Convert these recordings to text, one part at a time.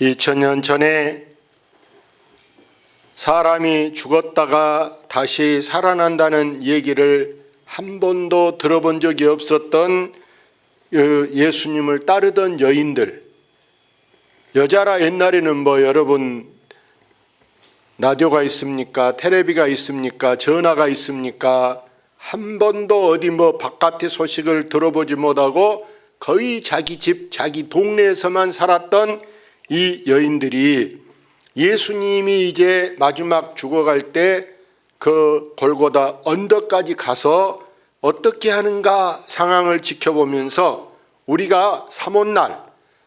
2000년 전에 사람이 죽었다가 다시 살아난다는 얘기를 한 번도 들어본 적이 없었던 예수님을 따르던 여인들, 여자라 옛날에는 여러분 라디오가 있습니까? 텔레비가 있습니까? 전화가 있습니까? 한 번도 어디 바깥의 소식을 들어보지 못하고 거의 자기 집, 자기 동네에서만 살았던 이 여인들이 예수님이 이제 마지막 죽어갈 때 그 골고다 언덕까지 가서 어떻게 하는가 상황을 지켜보면서 우리가 삼온날,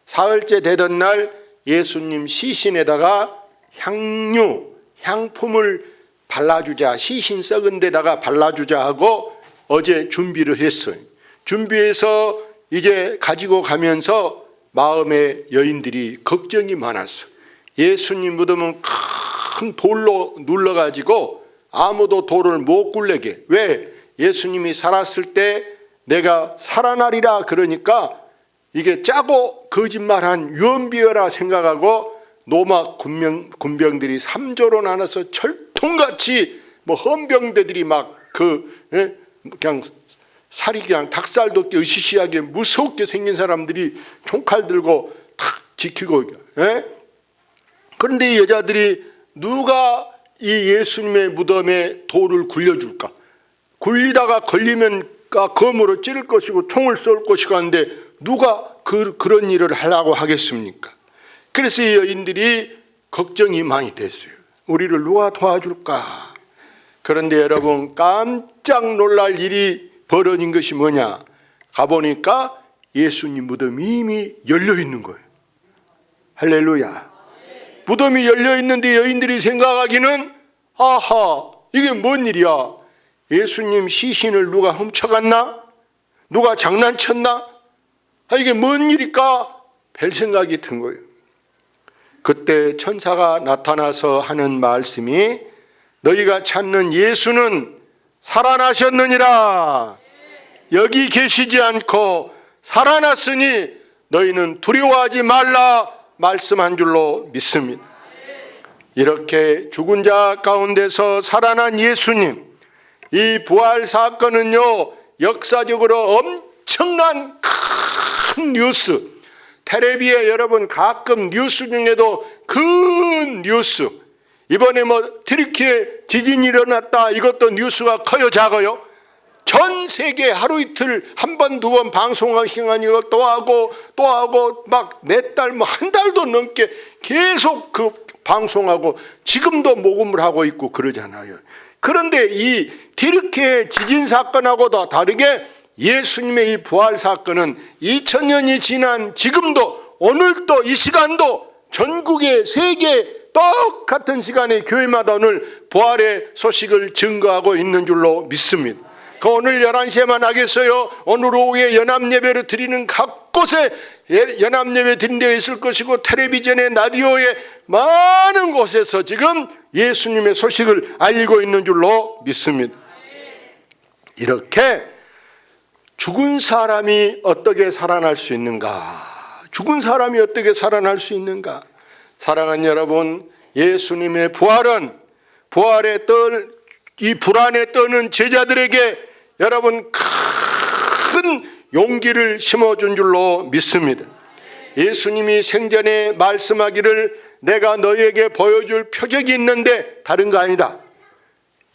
사흘째 되던 날 예수님 시신에다가 향품을 발라주자, 시신 썩은 데다가 발라주자 하고 어제 준비를 했어요. 준비해서 이제 가지고 가면서 마음에 여인들이 걱정이 많았어. 예수님 무덤은 큰 돌로 눌러가지고 아무도 돌을 못 굴레게. 왜? 예수님이 살았을 때 내가 살아나리라 그러니까 이게 짜고 거짓말한 유언비어라 생각하고 로마 군병들이 3조로 나눠서 철통같이 헌병대들이 그냥 살이 그냥 닭살 돋게 으시시하게 무섭게 생긴 사람들이 총칼 들고 탁 지키고. 그런데 이 여자들이 누가 이 예수님의 무덤에 돌을 굴려줄까? 굴리다가 걸리면 검으로 찌를 것이고 총을 쏠 것이고 하는데 누가 그런 일을 하려고 하겠습니까? 그래서 이 여인들이 걱정이 많이 됐어요. 우리를 누가 도와줄까? 그런데 여러분 깜짝 놀랄 일이 벌어진 것이 뭐냐? 가보니까 예수님 무덤이 이미 열려있는 거예요. 할렐루야. 무덤이 열려있는데 여인들이 생각하기는 아하, 이게 뭔 일이야? 예수님 시신을 누가 훔쳐갔나? 누가 장난쳤나? 이게 뭔 일일까? 별 생각이 든 거예요. 그때 천사가 나타나서 하는 말씀이 너희가 찾는 예수는 살아나셨느니라. 여기 계시지 않고 살아났으니 너희는 두려워하지 말라 말씀한 줄로 믿습니다. 이렇게 죽은 자 가운데서 살아난 예수님, 이 부활 사건은요 역사적으로 엄청난 큰 뉴스, 텔레비에 여러분 가끔 뉴스 중에도 큰 뉴스, 이번에 튀르키예 지진이 일어났다, 이것도 뉴스가 커요 작아요? 전 세계 하루 이틀 한 번 두 번 방송하시는 이거 또 하고 몇 달 한 달도 넘게 계속 방송하고 지금도 녹음을 하고 있고 그러잖아요. 그런데 이 튀르키예 지진 사건하고도 다르게 예수님의 이 부활 사건은 2000년이 지난 지금도 오늘도 이 시간도 전국의 세계 똑같은 시간에 교회마다 오늘 부활의 소식을 증거하고 있는 줄로 믿습니다. 오늘 11시에만 하겠어요? 오늘 오후에 연합예배를 드리는 각 곳에 연합예배 드린 데가 있을 것이고 텔레비전에 라디오에 많은 곳에서 지금 예수님의 소식을 알고 있는 줄로 믿습니다. 이렇게 죽은 사람이 어떻게 살아날 수 있는가? 죽은 사람이 어떻게 살아날 수 있는가? 사랑하는 여러분, 예수님의 부활은 이 불안에 떠는 제자들에게 여러분 큰 용기를 심어준 줄로 믿습니다. 예수님이 생전에 말씀하기를 내가 너희에게 보여줄 표적이 있는데 다른 거 아니다.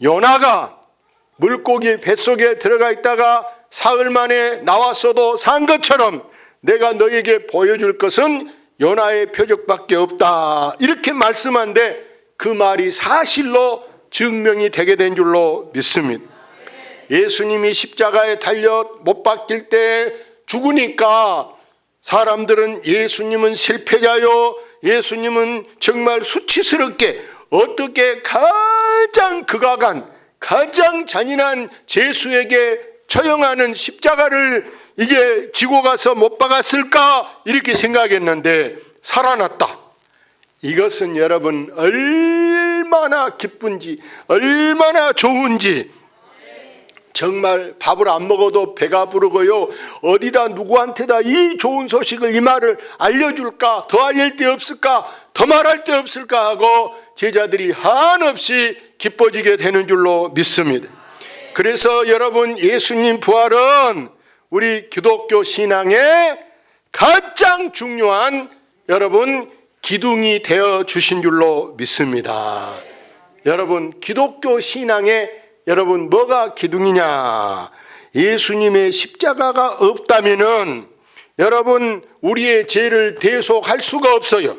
요나가 물고기 뱃속에 들어가 있다가 사흘 만에 나왔어도 산 것처럼 내가 너희에게 보여줄 것은 요나의 표적밖에 없다. 이렇게 말씀한데 그 말이 사실로 증명이 되게 된 줄로 믿습니다. 예수님이 십자가에 달려 못 박힐 때 죽으니까 사람들은 예수님은 실패자요, 예수님은 정말 수치스럽게 어떻게 가장 극악한 가장 잔인한 죄수에게 처형하는 십자가를 이제 지고 가서 못 박았을까 이렇게 생각했는데 살아났다. 이것은 여러분 얼마나 기쁜지 얼마나 좋은지 정말 밥을 안 먹어도 배가 부르고요. 어디다 누구한테다 이 좋은 소식을, 이 말을 알려줄까? 더 알릴 데 없을까? 더 말할 데 없을까? 하고 제자들이 한없이 기뻐지게 되는 줄로 믿습니다. 그래서 여러분, 예수님 부활은 우리 기독교 신앙의 가장 중요한 여러분 기둥이 되어 주신 줄로 믿습니다. 여러분, 기독교 신앙의 여러분 뭐가 기둥이냐? 예수님의 십자가가 없다면은 여러분 우리의 죄를 대속할 수가 없어요.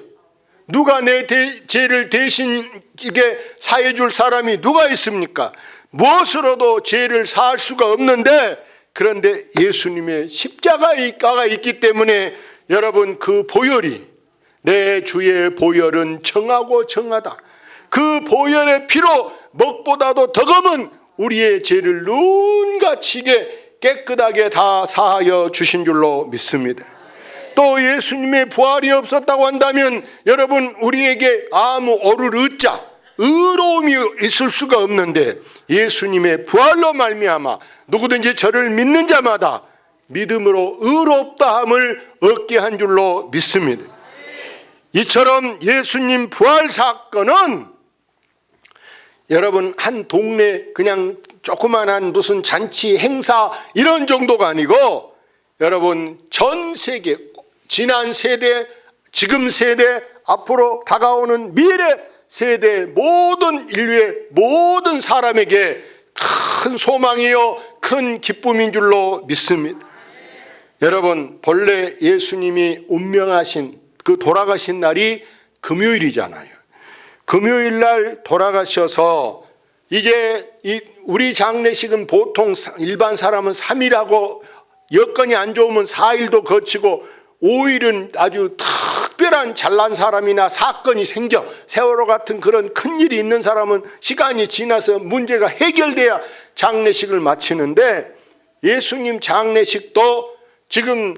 누가 내 죄를 대신 이게 사해 줄 사람이 누가 있습니까? 무엇으로도 죄를 사할 수가 없는데, 그런데 예수님의 십자가가 있기 때문에 여러분 그 보혈이, 내 주의 보혈은 정하고 정하다. 그 보혈의 피로 먹보다도 더 검은 우리의 죄를 눈같이게 깨끗하게 다 사하여 주신 줄로 믿습니다. 또 예수님의 부활이 없었다고 한다면 여러분 우리에게 아무 오를 얻자, 의로움이 있을 수가 없는데, 예수님의 부활로 말미암아 누구든지 저를 믿는 자마다 믿음으로 의롭다함을 얻게 한 줄로 믿습니다. 이처럼 예수님 부활 사건은 여러분 한 동네 그냥 조그만한 무슨 잔치 행사 이런 정도가 아니고 여러분 전 세계, 지난 세대, 지금 세대, 앞으로 다가오는 미래 세대 모든 인류의 모든 사람에게 큰 소망이요 큰 기쁨인 줄로 믿습니다. 여러분, 본래 예수님이 운명하신 그 돌아가신 날이 금요일이잖아요. 금요일 날 돌아가셔서 이제 우리 장례식은 보통 일반 사람은 3일하고 여건이 안 좋으면 4일도 거치고 5일은 아주 특별한 잘난 사람이나 사건이 생겨 세월호 같은 그런 큰일이 있는 사람은 시간이 지나서 문제가 해결돼야 장례식을 마치는데, 예수님 장례식도 지금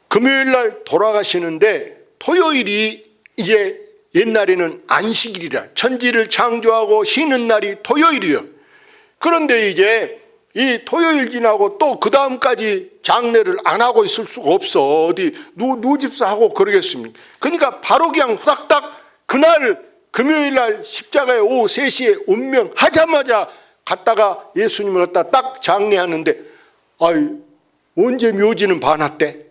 금요일 날 돌아가시는데 토요일이 이제 옛날에는 안식일이라 천지를 창조하고 쉬는 날이 토요일이요. 그런데 이제 이 토요일 지나고 또 그 다음까지 장례를 안 하고 있을 수가 없어. 어디 누집사하고 그러겠습니까? 그러니까 바로 그냥 후닥닥 그날 금요일 날 십자가에 오후 3시에 운명하자마자 갔다가 예수님을 갖다 딱 장례하는데, 아유 언제 묘지는 봐놨대?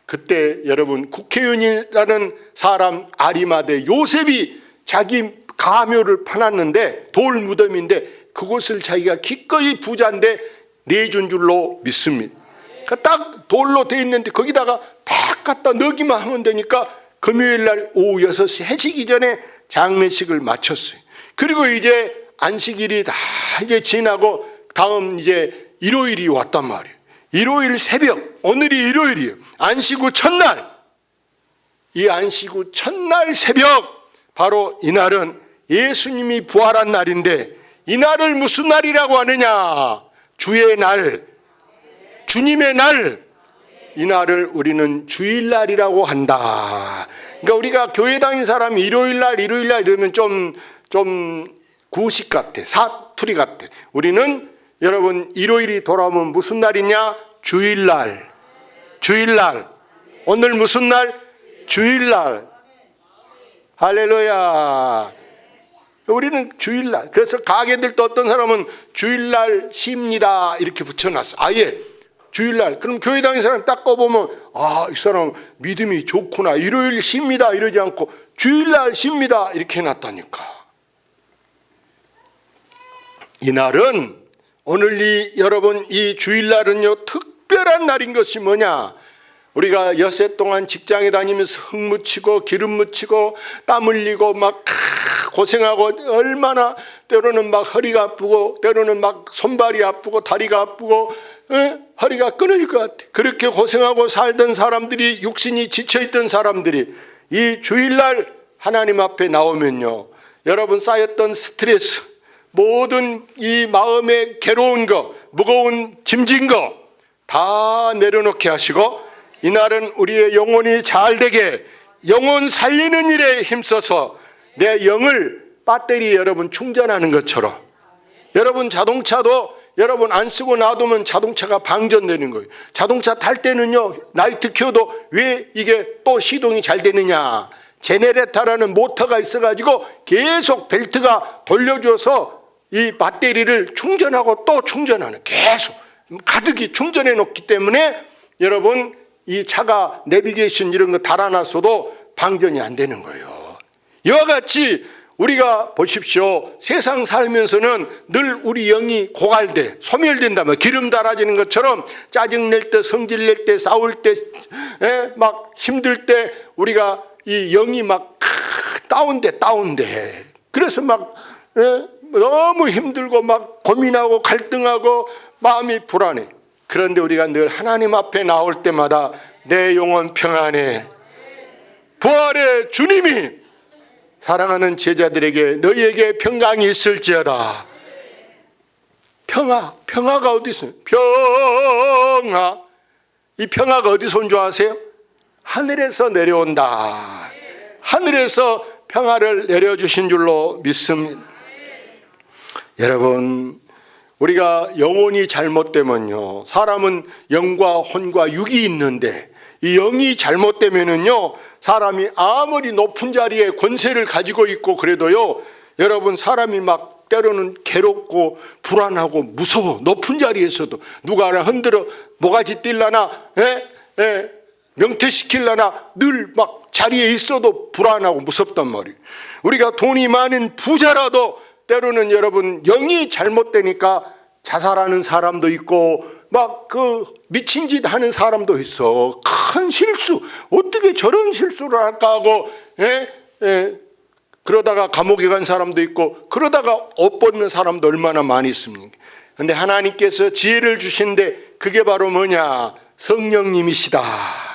그때 여러분 국회의원이라는 사람 아리마대 요셉이 자기 가묘를 파놨는데 돌 무덤인데 그곳을 자기가 기꺼이 부자인데 내준 줄로 믿습니다. 그러니까 딱 돌로 돼 있는데 거기다가 딱 갖다 넣기만 하면 되니까 금요일 날 오후 6시 해지기 전에 장례식을 마쳤어요. 그리고 이제 안식일이 다 이제 지나고 다음 이제 일요일이 왔단 말이에요. 일요일 새벽, 오늘이 일요일이에요. 안식 후 첫날, 이 안식 후 첫날 새벽, 바로 이날은 예수님이 부활한 날인데, 이 날을 무슨 날이라고 하느냐? 주의 날, 주님의 날, 이 날을 우리는 주일날이라고 한다. 그러니까 우리가 교회 다니는 사람이 일요일날 이러면 좀 구식 같아, 사투리 같아. 우리는 여러분 일요일이 돌아오면 무슨 날이냐? 주일날. 주일날. 오늘 무슨 날? 주일날. 할렐루야. 우리는 주일날. 그래서 가게들도 어떤 사람은 주일날 쉽니다 이렇게 붙여놨어. 아예 주일날. 그럼 교회 다니는 사람 딱 꺼보면 아, 이 사람 믿음이 좋구나. 일요일 쉽니다 이러지 않고 주일날 쉽니다 이렇게 해놨다니까. 이날은 오늘 여러분 이 주일날은요 특별한 날인 것이 뭐냐? 우리가 엿새 동안 직장에 다니면서 흙 묻히고 기름 묻히고 땀 흘리고 막 고생하고 얼마나 때로는 막 허리가 아프고 때로는 막 손발이 아프고 다리가 아프고 허리가 끊어질 것 같아. 그렇게 고생하고 살던 사람들이, 육신이 지쳐있던 사람들이 이 주일날 하나님 앞에 나오면요 여러분 쌓였던 스트레스, 모든 이 마음의 괴로운 거, 무거운 짐진 거 다 내려놓게 하시고 이날은 우리의 영혼이 잘되게 영혼 살리는 일에 힘써서 내 영을 배터리 여러분 충전하는 것처럼, 여러분 자동차도 여러분 안 쓰고 놔두면 자동차가 방전되는 거예요. 자동차 탈 때는요, 라이트 켜도 왜 이게 또 시동이 잘 되느냐? 제네레터라는 모터가 있어가지고 계속 벨트가 돌려줘서 이 배터리를 충전하고 또 충전하는, 계속 가득히 충전해 놓기 때문에 여러분 이 차가 내비게이션 이런 거 달아놨어도 방전이 안 되는 거예요. 이와 같이 우리가 보십시오. 세상 살면서는 늘 우리 영이 고갈돼, 소멸된다면 기름 달아지는 것처럼 짜증낼 때, 성질낼 때, 싸울 때, 막 힘들 때 우리가 이 영이 막 다운돼. 그래서 막 너무 힘들고 막 고민하고 갈등하고 마음이 불안해. 그런데 우리가 늘 하나님 앞에 나올 때마다 내 영혼 평안해. 부활의 주님이 사랑하는 제자들에게 너희에게 평강이 있을지어다. 평화가 어디 있어요? 평화. 이 평화가 어디서 온 줄 아세요? 하늘에서 내려온다. 하늘에서 평화를 내려주신 줄로 믿습니다. 여러분, 우리가 영혼이 잘못되면요, 사람은 영과 혼과 육이 있는데 이 영이 잘못되면은요, 사람이 아무리 높은 자리에 권세를 가지고 있고 그래도요, 여러분 사람이 막 때로는 괴롭고 불안하고 무서워. 높은 자리에서도 누가 하나 흔들어 모가지 뛸라나 명퇴시킬라나 늘 막 자리에 있어도 불안하고 무섭단 말이에요. 우리가 돈이 많은 부자라도 때로는 여러분 영이 잘못되니까 자살하는 사람도 있고 막 그 미친 짓 하는 사람도 있어. 큰 실수, 어떻게 저런 실수를 할까 하고 그러다가 감옥에 간 사람도 있고 그러다가 옷 벗는 사람도 얼마나 많이 있습니까? 그런데 하나님께서 지혜를 주신데 그게 바로 뭐냐? 성령님이시다.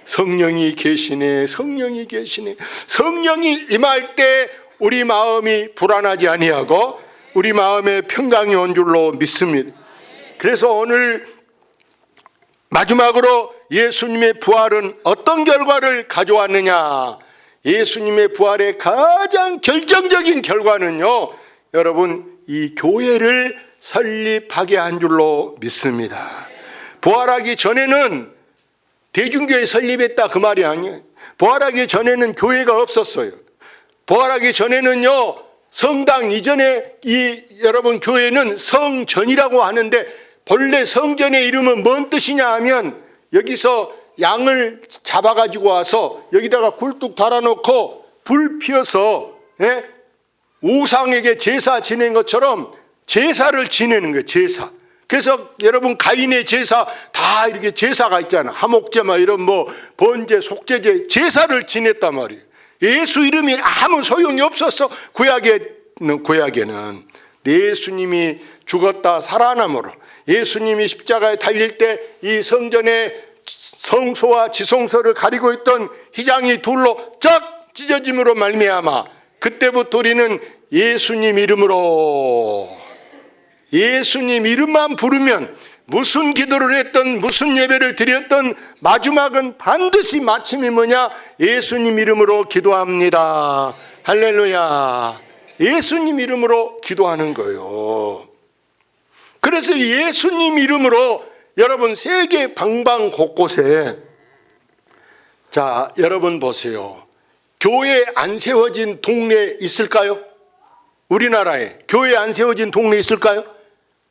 성령이 계시네. 성령이 계시네. 성령이 임할 때 우리 마음이 불안하지 아니하고 우리 마음에 평강이 온 줄로 믿습니다. 그래서 오늘 마지막으로 예수님의 부활은 어떤 결과를 가져왔느냐? 예수님의 부활의 가장 결정적인 결과는요, 여러분 이 교회를 설립하게 한 줄로 믿습니다. 부활하기 전에는 대중교회 설립했다 그 말이 아니에요. 부활하기 전에는 교회가 없었어요. 부활하기 전에는요, 성당 이전에 이 여러분 교회는 성전이라고 하는데 본래 성전의 이름은 뭔 뜻이냐 하면 여기서 양을 잡아가지고 와서 여기다가 굴뚝 달아놓고 불 피워서 우상에게 제사 지낸 것처럼 제사를 지내는 거예요. 제사. 그래서 여러분 가인의 제사 다 이렇게 제사가 있잖아. 화목제마 이런 뭐 번제, 속죄제 제사를 지냈단 말이에요. 예수 이름이 아무 소용이 없었어. 구약에는 예수님이 죽었다 살아남으로 예수님이 십자가에 달릴 때 이 성전의 성소와 지성소를 가리고 있던 휘장이 둘로 쫙 찢어짐으로 말미암아 그때부터 우리는 예수님 이름으로, 예수님 이름만 부르면 무슨 기도를 했던 무슨 예배를 드렸던 마지막은 반드시 마침이 뭐냐? 예수님 이름으로 기도합니다. 할렐루야. 예수님 이름으로 기도하는 거예요. 그래서 예수님 이름으로 여러분 세계 방방 곳곳에, 자 여러분 보세요. 교회 안 세워진 동네 있을까요? 우리나라에 교회 안 세워진 동네 있을까요?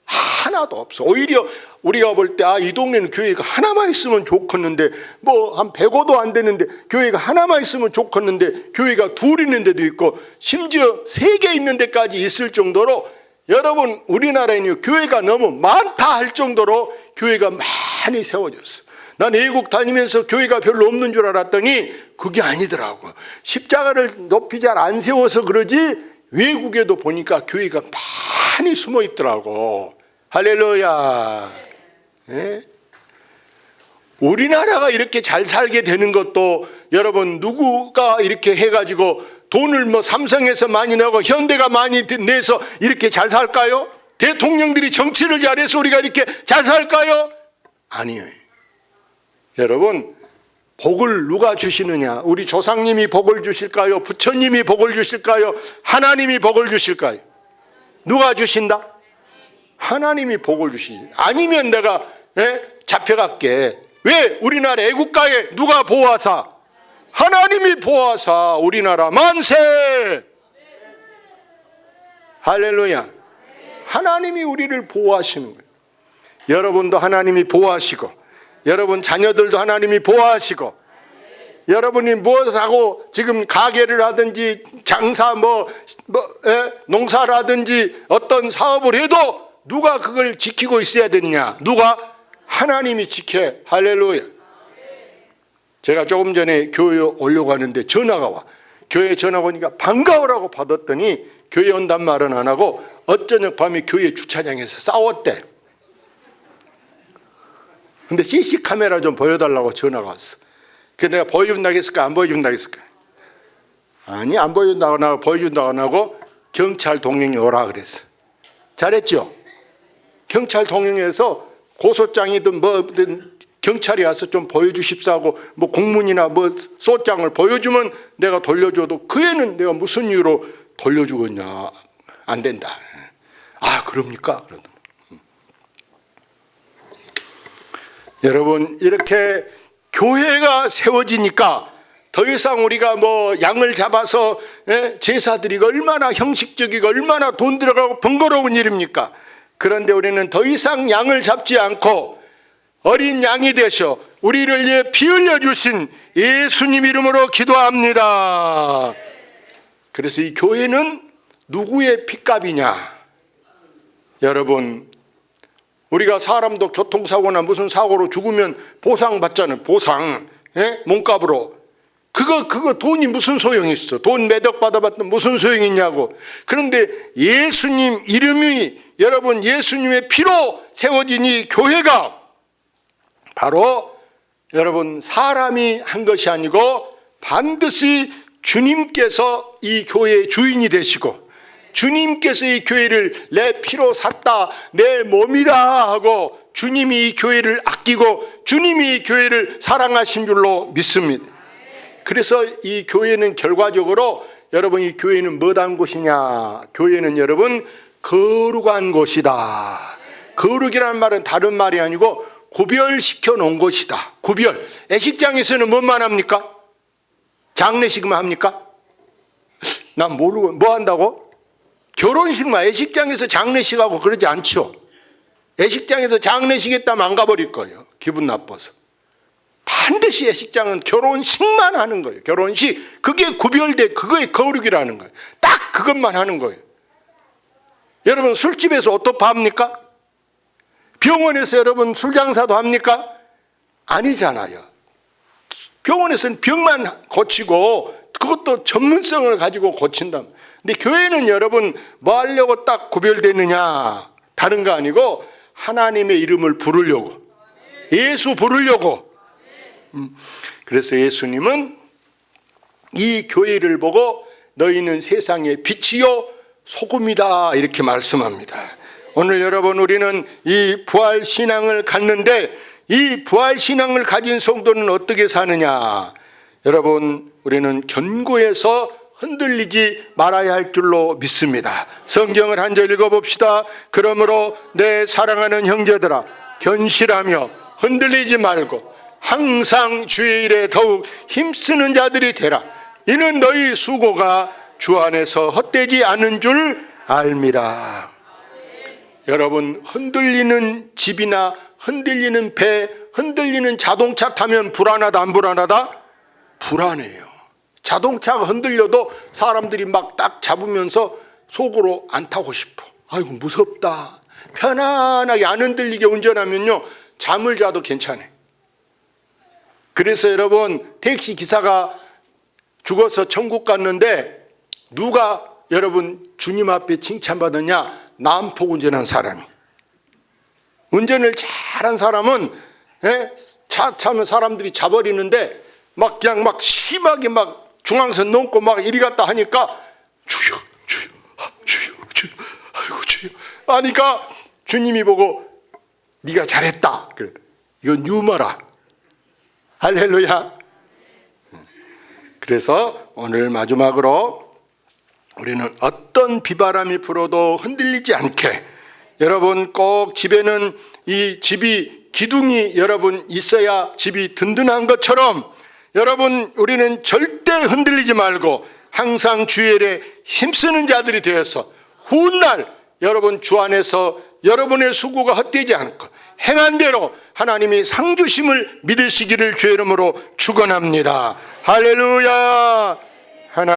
하나도 없어. 오히려 우리가 볼 때 이 동네는 교회가 하나만 있으면 좋겠는데 뭐 한 100호도 안 되는데 교회가 하나만 있으면 좋겠는데 교회가 둘 있는 데도 있고 심지어 3개 있는 데까지 있을 정도로 여러분 우리나라에는 교회가 너무 많다 할 정도로 교회가 많이 세워졌어. 난 외국 다니면서 교회가 별로 없는 줄 알았더니 그게 아니더라고. 십자가를 높이 잘 안 세워서 그러지 외국에도 보니까 교회가 많이 숨어 있더라고. 할렐루야. 우리나라가 이렇게 잘 살게 되는 것도 여러분 누구가 이렇게 해가지고 돈을 뭐 삼성에서 많이 내고 현대가 많이 내서 이렇게 잘 살까요? 대통령들이 정치를 잘해서 우리가 이렇게 잘 살까요? 아니에요. 여러분 복을 누가 주시느냐? 우리 조상님이 복을 주실까요? 부처님이 복을 주실까요? 하나님이 복을 주실까요? 누가 주신다? 하나님이 복을 주시지. 아니면 내가 잡혀갈게. 왜? 우리나라 애국가에 누가 보호하사? 하나님이 보호하사 우리나라 만세. 할렐루야. 하나님이 우리를 보호하시는 거예요. 여러분도 하나님이 보호하시고, 여러분 자녀들도 하나님이 보호하시고, 여러분이 무엇하고 지금 가게를 하든지 장사 농사라든지 어떤 사업을 해도 누가 그걸 지키고 있어야 되느냐? 누가? 하나님이 지켜. 할렐루야. 제가 조금 전에 교회에 오려고 하는데 전화가 와. 교회에 전화가 오니까 반가워라고 받았더니 교회 온단 말은 안 하고 어쩌녁 밤에 교회 주차장에서 싸웠대. 근데 CC 카메라 좀 보여달라고 전화가 왔어. 그래서 내가 보여준다고 했을까 안 보여준다고 했을까? 아니, 안 보여준다고 안 하고 경찰 동행이 오라 그랬어. 잘했죠? 경찰 동행해서 고소장이든 뭐든 경찰이 와서 좀 보여주십사 하고 뭐 공문이나 뭐 소장을 보여주면 내가 돌려줘도 그 애는 내가 무슨 이유로 돌려주겠냐? 안 된다. 아, 그럽니까? 그러더니. 여러분, 이렇게 교회가 세워지니까 더 이상 우리가 뭐 양을 잡아서 제사 드리고 얼마나 형식적이고 얼마나 돈 들어가고 번거로운 일입니까? 그런데 우리는 더 이상 양을 잡지 않고 어린 양이 되셔 우리를 위해 피 흘려 주신 예수님 이름으로 기도합니다. 그래서 이 교회는 누구의 핏값이냐? 여러분, 우리가 사람도 교통사고나 무슨 사고로 죽으면 보상받잖아요. 보상. 몸값으로. 그거 돈이 무슨 소용이 있어? 돈 매덕 받아봤던 무슨 소용이 있냐고. 그런데 예수님 이름이, 여러분, 예수님의 피로 세워진 이 교회가 바로 여러분 사람이 한 것이 아니고 반드시 주님께서 이 교회의 주인이 되시고 주님께서 이 교회를 내 피로 샀다, 내 몸이다 하고 주님이 이 교회를 아끼고 주님이 이 교회를 사랑하신 줄로 믿습니다. 그래서 이 교회는 결과적으로 여러분, 이 교회는 뭐한 곳이냐? 교회는 여러분 거룩한 곳이다. 거룩이라는 말은 다른 말이 아니고 구별시켜 놓은 곳이다. 구별. 애식장에서는 뭐만 합니까? 장례식만 합니까? 난 모르고 뭐 한다고? 결혼식만. 애식장에서 장례식하고 그러지 않죠. 애식장에서 장례식 했다면 안 가버릴 거예요. 기분 나빠서. 반드시 애식장은 결혼식만 하는 거예요. 결혼식. 그게 구별돼. 그거의 거룩이라는 거예요. 딱 그것만 하는 거예요. 여러분, 술집에서 어떻게 합니까? 병원에서 여러분 술 장사도 합니까? 아니잖아요. 병원에서는 병만 고치고 그것도 전문성을 가지고 고친다. 근데 교회는 여러분 뭐 하려고 딱 구별되느냐? 다른 거 아니고 하나님의 이름을 부르려고, 예수 부르려고. 그래서 예수님은 이 교회를 보고 너희는 세상의 빛이요 소금이다 이렇게 말씀합니다. 오늘 여러분, 우리는 이 부활신앙을 갖는데 이 부활신앙을 가진 성도는 어떻게 사느냐? 여러분, 우리는 견고해서 흔들리지 말아야 할 줄로 믿습니다. 성경을 한 절 읽어봅시다. 그러므로 내 사랑하는 형제들아, 견실하며 흔들리지 말고 항상 주의 일에 더욱 힘쓰는 자들이 되라. 이는 너희 수고가 주 안에서 헛되지 않은 줄 알미라. 여러분, 흔들리는 집이나 흔들리는 배, 흔들리는 자동차 타면 불안하다 안 불안하다? 불안해요. 자동차가 흔들려도 사람들이 막 딱 잡으면서 속으로 안 타고 싶어. 아이고 무섭다. 편안하게 안 흔들리게 운전하면요 잠을 자도 괜찮아요. 그래서 여러분, 택시 기사가 죽어서 천국 갔는데 누가 여러분 주님 앞에 칭찬받았냐? 난폭 운전한 사람이. 운전을 잘한 사람은 차 차면 사람들이 잡아버리는데 막 그냥 막 심하게 막 중앙선 넘고 막 이리 갔다 하니까 주여 주여 주여 주여 아이고 주여 하니까 주님이 보고 네가 잘했다. 그래. 이건 유머라. 할렐루야. 그래서 오늘 마지막으로 우리는 어떤 비바람이 불어도 흔들리지 않게 여러분 꼭 집에는 이 집이 기둥이 여러분 있어야 집이 든든한 것처럼 여러분 우리는 절대 흔들리지 말고 항상 주일에 힘쓰는 자들이 되어서 훗날 여러분 주 안에서 여러분의 수고가 헛되지 않고 행한 대로 하나님이 상 주심을 믿으시기를 주의 이름으로 축원합니다. 할렐루야.